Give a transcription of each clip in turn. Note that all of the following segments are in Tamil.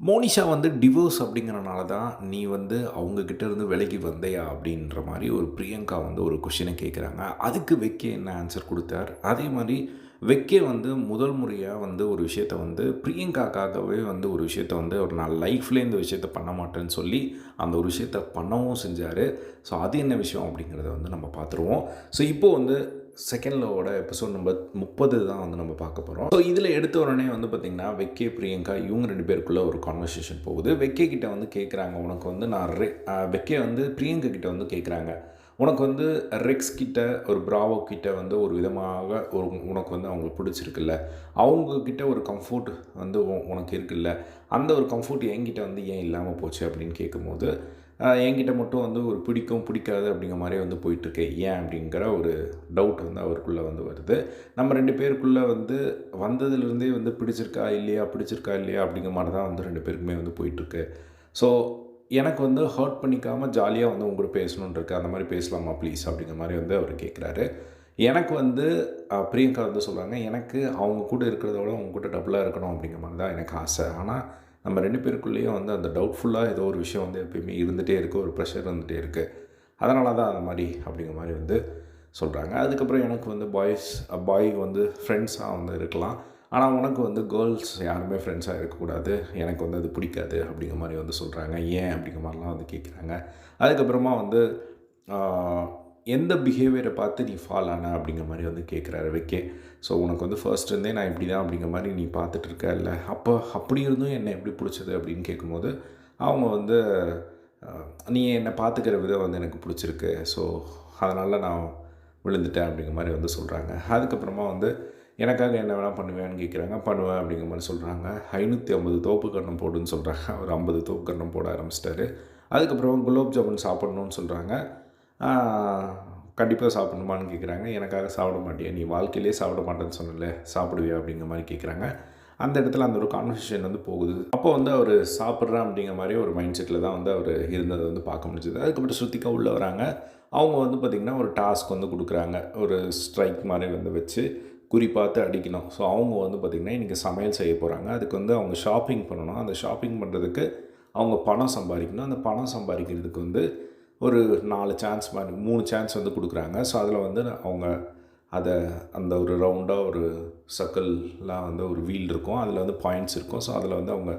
மோனிஷா வந்து டிவோர்ஸ் அப்படிங்கிறனால தான் நீ வந்து அவங்கக்கிட்ட இருந்து விலகி வந்தையா அப்படின்ற மாதிரி ஒரு பிரியங்கா வந்து ஒரு கொஷினை கேட்குறாங்க. அதுக்கு வெக்கே என்ன ஆன்சர் கொடுத்தார். அதே மாதிரி வெக்கே வந்து முதல் முறையாக வந்து ஒரு விஷயத்த வந்து பிரியங்காக்காகவே வந்து ஒரு விஷயத்த வந்து ஒரு நான் லைஃப்லேயே இந்த விஷயத்த பண்ண மாட்டேன்னு சொல்லி அந்த ஒரு விஷயத்த பண்ணவும் செஞ்சார். ஸோ அது என்ன விஷயம் அப்படிங்கிறத வந்து நம்ம பார்த்துருவோம். ஸோ இப்போது வந்து செகண்ட் லோவோட எபிசோட் நம்பர் 30 தான் வந்து நம்ம பார்க்க போகிறோம். ஸோ இதில் எடுத்த உடனே வந்து பார்த்திங்கன்னா வெக்கே பிரியங்கா இவங்க 2 பேருக்குள்ளே ஒரு கான்வர்சேஷன் போகுது. வெக்கே கிட்ட வந்து கேட்குறாங்க, உனக்கு வந்து வெக்கே வந்து பிரியங்கா கிட்ட வந்து கேட்குறாங்க, உனக்கு வந்து ரெக்ஸ் கிட்ட ஒரு பிராவோ கிட்ட வந்து ஒரு விதமாக உனக்கு வந்து அவங்களுக்கு பிடிச்சிருக்குல்ல, அவங்கக்கிட்ட ஒரு கம்ஃபர்ட் வந்து உனக்கு இருக்குல்ல, அந்த ஒரு கம்ஃபர்ட் என்கிட்ட வந்து ஏன் இல்லாமல் போச்சு அப்படின்னு கேட்கும்போது, என்கிட்ட மட்டும் வந்து ஒரு பிடிக்கும் பிடிக்காது அப்படிங்கிற மாதிரி வந்து போயிட்டுருக்கு, ஏன் அப்படிங்கிற ஒரு டவுட் வந்து அவருக்குள்ளே வந்து வருது. நம்ம 2 பேருக்குள்ளே வந்து வந்ததுலேருந்தே வந்து பிடிச்சிருக்கா இல்லையா அப்படிங்கிற மாதிரி தான் வந்து 2 பேருக்குமே வந்து போயிட்டுருக்கு. ஸோ எனக்கு வந்து ஹர்ட் பண்ணிக்காமல் ஜாலியாக வந்து உங்கள்கிட்ட பேசணுன்னு இருக்கு, அந்த மாதிரி பேசலாமா ப்ளீஸ் அப்படிங்கிற மாதிரி வந்து அவர் கேட்குறாரு. எனக்கு வந்து பிரியங்கா வந்து சொல்கிறாங்க, எனக்கு அவங்க கூட இருக்கிறத விட அவங்க கூட டபுளாக இருக்கணும் அப்படிங்கிற மாதிரி தான் எனக்கு ஆசை. ஆனால் நம்ம 2 பேருக்குள்ளேயும் வந்து அந்த டவுட்ஃபுல்லாக ஏதோ ஒரு விஷயம் வந்து எப்பயுமே இருந்துகிட்டே இருக்குது, ஒரு ப்ரெஷர் இருந்துகிட்டே இருக்குது. அதனால தான் அந்த மாதிரி அப்படிங்கிற மாதிரி வந்து சொல்கிறாங்க. அதுக்கப்புறம் எனக்கு வந்து பாய் வந்து ஃப்ரெண்ட்ஸாக வந்து இருக்கலாம், ஆனால் உனக்கு வந்து கேர்ள்ஸ் யாருமே ஃப்ரெண்ட்ஸாக இருக்கக்கூடாது, எனக்கு வந்து அது பிடிக்காது அப்படிங்கிற மாதிரி வந்து சொல்கிறாங்க. ஏன் அப்படிங்கிற மாதிரிலாம் வந்து கேட்குறாங்க. அதுக்கப்புறமா வந்து எந்த பிஹேவியரை பார்த்து நீ ஃபால் ஆன அப்படிங்கிற மாதிரி வந்து கேட்குறாரு வெக்கே. ஸோ உனக்கு வந்து ஃபர்ஸ்ட்லேருந்தே நான் இப்படி தான் அப்படிங்கிற மாதிரி நீ பார்த்துட்ருக்க இல்லை, அப்போ அப்படி இருந்தும் என்னை எப்படி பிடிச்சது அப்படின்னு கேட்கும்போது அவங்க வந்து நீ என்னை பார்த்துக்கிற விதம் வந்து எனக்கு பிடிச்சிருக்கு, ஸோ அதனால் நான் விழுந்துட்டேன் அப்படிங்கிற மாதிரி வந்து சொல்கிறாங்க. அதுக்கப்புறமா வந்து எனக்காக என்ன வேணால் பண்ணுவேன்னு கேட்குறாங்க. பண்ணுவேன் அப்படிங்கிற மாதிரி சொல்கிறாங்க. 550 தோப்பு கன்னம் போடுன்னு சொல்கிறாங்க. அவர் 50 தோப்பு கன்னம் போட ஆரம்பிச்சிட்டாரு. அதுக்கப்புறம் குலோப் ஜாமுன் சாப்பிட்ணுன்னு சொல்கிறாங்க. கண்டிப்பாக சாப்பிட்ணுமான்னு கேட்குறாங்க. எனக்காக சாப்பிட மாட்டியா, நீ வாழ்க்கையிலே சாப்பிட மாட்டேன்னு சொன்னல, சாப்பிடுவியா அப்படிங்கிற மாதிரி கேட்குறாங்க. அந்த இடத்துல அந்த ஒரு கான்வர்சேஷன் வந்து போகுது. அப்போ வந்து அவர் சாப்பிட்றேன் அப்படிங்கிற மாதிரி ஒரு மைண்ட் செட்டில் தான் வந்து அவர் இருந்ததை வந்து பார்க்க முடிஞ்சுது. அதுக்கப்புறம் ஸ்ருத்திகா உள்ளே வராங்க. அவங்க வந்து பார்த்திங்கன்னா ஒரு டாஸ்க் வந்து கொடுக்குறாங்க, ஒரு ஸ்ட்ரைக் மாதிரி வந்து வச்சு குறி பார்த்து அடிக்கணும். ஸோ அவங்க வந்து பார்த்திங்கன்னா இன்றைக்கி சமையல் செய்ய போகிறாங்க. அதுக்கு வந்து அவங்க ஷாப்பிங் பண்ணணும். அந்த ஷாப்பிங் பண்ணுறதுக்கு அவங்க பணம் சம்பாதிக்கணும். அந்த பணம் சம்பாதிக்கிறதுக்கு வந்து ஒரு 4 சான்ஸ் மாதிரி 3 சான்ஸ் வந்து கொடுக்குறாங்க. ஸோ அதில் வந்து அவங்க அந்த ஒரு ரவுண்டாக ஒரு சர்க்கிள்லாம் வந்து ஒரு வீல் இருக்கும், அதில் வந்து பாயிண்ட்ஸ் இருக்கும். ஸோ அதில் வந்து அவங்க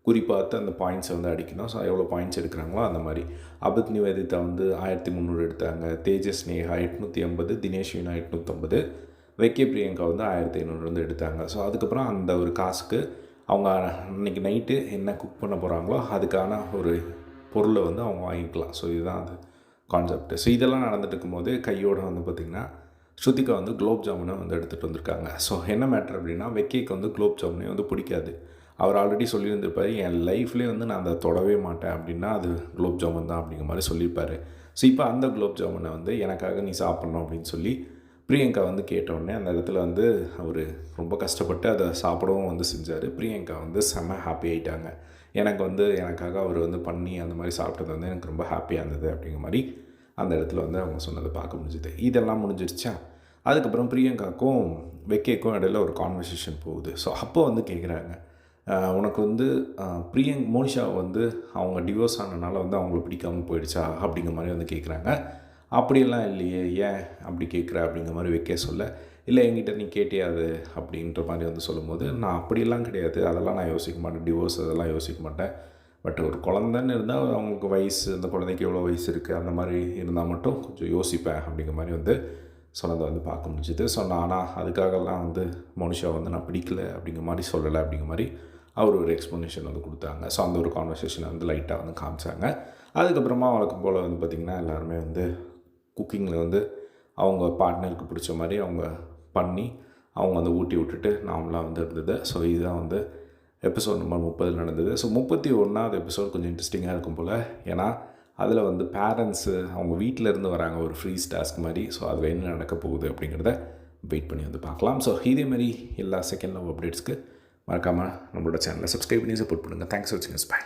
குறிப்பார்த்து அந்த பாயிண்ட்ஸை வந்து அடிக்கணும். ஸோ எவ்வளோ பாயிண்ட்ஸ் எடுக்கிறாங்களோ அந்த மாதிரி. அபித் நிவேதிதா வந்து 1300 எடுத்தாங்க, தேஜஸ் நேஹா 880, தினேஷ் வீணா 850, வெக்கே பிரியங்கா வந்து 1500 வந்து எடுத்தாங்க. ஸோ அதுக்கப்புறம் அந்த ஒரு காசுக்கு அவங்க அன்றைக்கி நைட்டு என்ன குக் பண்ண போகிறாங்களோ அதுக்கான ஒரு பொருளை வந்து அவங்க வாங்கிக்கலாம். ஸோ இதுதான் அது கான்செப்ட். ஸோ இதெல்லாம் நடந்துட்டு இருக்கும்போது கையோடு வந்து பார்த்திங்கன்னா ஸ்ருதிகா வந்து குலோப் ஜாமுனை வந்து எடுத்துகிட்டு வந்திருக்காங்க. ஸோ என்ன மேட்ரு அப்படின்னா, வெக்கேக்கு வந்து குலோப் ஜாமுனே வந்து பிடிக்காது. அவர் ஆல்ரெடி சொல்லியிருந்திருப்பார், என் லைஃப்லேயே வந்து நான் அதை தொடவே மாட்டேன் அப்படின்னா அது குலோப் ஜாமுன் தான் அப்படிங்கிற மாதிரி சொல்லியிருப்பார். ஸோ இப்போ அந்த குலோப் ஜாமுனை வந்து எனக்காக நீ சாப்பிட்ணும் அப்படின்னு சொல்லி பிரியங்கா வந்து கேட்டவுடனே அந்த இடத்துல வந்து அவர் ரொம்ப கஷ்டப்பட்டு அதை சாப்பிடவும் வந்து செஞ்சார். பிரியங்கா வந்து செம்ம ஹாப்பி ஆகிட்டாங்க. எனக்காக அவர் வந்து பண்ணி அந்த மாதிரி சாப்பிட்டது வந்து எனக்கு ரொம்ப ஹாப்பியாக இருந்தது அப்படிங்கிற மாதிரி அந்த இடத்துல வந்து அவங்க சொன்னதை பார்க்க முடிஞ்சுது. இதெல்லாம் முடிஞ்சிருச்சா, அதுக்கப்புறம் பிரியங்காக்கும் வெக்கேக்கும் இடையில ஒரு கான்வர்சேஷன் போகுது. ஸோ அப்போ வந்து கேட்குறாங்க, உனக்கு வந்து மோனிஷா வந்து அவங்க டிவோர்ஸ் ஆனதுனால வந்து அவங்களுக்கு பிடிக்காமல் போயிடுச்சா அப்படிங்கிற மாதிரி வந்து கேட்குறாங்க. அப்படியெல்லாம் இல்லையே, ஏன் அப்படி கேட்குற அப்படிங்கிற மாதிரி வெக்கே சொல்ல, இல்லை என்கிட்ட நீ கேட்டியா அது அப்படின்ற மாதிரி வந்து சொல்லும்போது, நான் அப்படியெல்லாம் கிடையாது, அதெல்லாம் நான் யோசிக்க மாட்டேன், டிவோர்ஸ் அதெல்லாம் யோசிக்க மாட்டேன். பட் ஒரு குழந்தைன்னு இருந்தால் அவங்களுக்கு வயசு, அந்த குழந்தைக்கு எவ்வளோ வயசு இருக்குது அந்த மாதிரி இருந்தால் மட்டும் கொஞ்சம் யோசிப்பேன் அப்படிங்கிற மாதிரி வந்து சொன்னதை வந்து பார்க்க முடிஞ்சுது. ஸோ அதுக்காகலாம் வந்து மோனிஷா வந்து நான் பிடிக்கல அப்படிங்கிற மாதிரி சொல்லலை அப்படிங்கிற மாதிரி அவர் ஒரு எக்ஸ்ப்ளனேஷன் வந்து கொடுத்தாங்க. ஸோ அந்த ஒரு கான்வர்சேஷனை வந்து லைட்டாக வந்து காமிச்சாங்க. அதுக்கப்புறமா வழக்கம் போல் வந்து பார்த்திங்கன்னா எல்லாருமே வந்து குக்கிங்கில் வந்து அவங்க பார்ட்னருக்கு பிடிச்ச மாதிரி அவங்க பண்ணி அவங்க வந்து ஊட்டி விட்டுட்டு நார்மலாக வந்து இருந்தது. ஸோ இதுதான் வந்து எபிசோட் நம்பர் 30 நடந்தது. ஸோ 31வது எபிசோட் கொஞ்சம் இன்ட்ரெஸ்டிங்காக இருக்கும் போல். ஏன்னா அதில் வந்து பேரண்ட்ஸு அவங்க வீட்டிலேருந்து வராங்க ஒரு ஃப்ரீஸ் டாஸ்க் மாதிரி. ஸோ அதில் என்ன நடக்க போகுது அப்படிங்கிறத வெயிட் பண்ணி வந்து பார்க்கலாம். ஸோ இதேமாதிரி எல்லா செகண்ட் லவ் அப்டேட்ஸ்க்கு மறக்காமல் நம்மளோட சேனலை சப்ஸ்கிரைப் பண்ணி சப்போர்ட் பண்ணுங்கள். தேங்க்ஸ் ஃபார் வாட்சிங். பை.